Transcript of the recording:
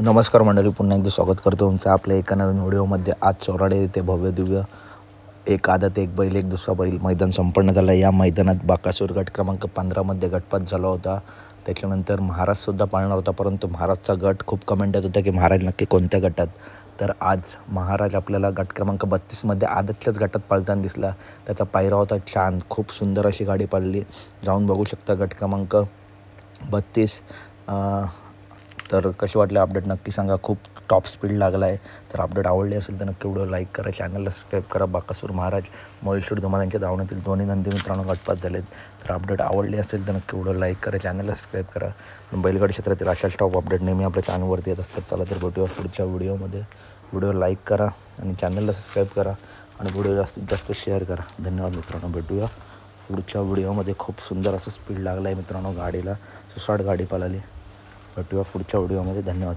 नमस्कार मंडळी, पुन्हा एकदा स्वागत करतो तुमचं आपल्या एका नवीन व्हिडिओमध्ये. आज चोराडे येथे भव्य दिव्य एक आदत एक बैल एक दुसरा बैल मैदान संपन्न झालं. या मैदानात बाकासूर गट क्रमांक 15मध्ये गटपात झाला होता. त्याच्यानंतर महाराजसुद्धा पाळणार होता, परंतु महाराजचा गट खूप कमेंट येत होता की महाराज नक्की कोणत्या गटात. तर आज महाराज आपल्याला गट क्रमांक 32मध्ये आदतच्याच गटात पळताना दिसला. त्याचा पायरा होता छान, खूप सुंदर अशी गाडी पळली. जाऊन बघू शकता गट क्रमांक 32. तर कशी वाटले अपडेट नक्की सांगा. खूप टॉप स्पीड लागला आहे. तर अपडेट आवडले असेल तर नक्की व्हिडिओ लाईक करा, चॅनलला सबस्क्राईब करा. बाकासूर महाराज मोलशूर धुमाल यांच्या धावण्यातील दोन्ही नंदी मित्रांनो गटपात झालेत. तर अपडेट आवडले असेल तर नक्की व्हिडिओ लाईक करा, चॅनलला सबस्क्राईब करा. बैलगाडी क्षेत्रातील अशाच टॉप अपडेट नेहमी आपल्या चॅनलवरती येत असतात. चला तर भेटूया पुढच्या व्हिडिओमध्ये. व्हिडिओ लाईक करा आणि चॅनलला सबस्क्राईब करा आणि व्हिडिओ जास्तीत जास्त शेअर करा. धन्यवाद मित्रांनो. भेटूया पुढच्या व्हिडिओमध्ये. खूप सुंदर असं स्पीड लागला आहे मित्रांनो गाडीला, सुसाट गाडी पळाली. भेटूया पुढच्या व्हिडिओमध्ये. धन्यवाद.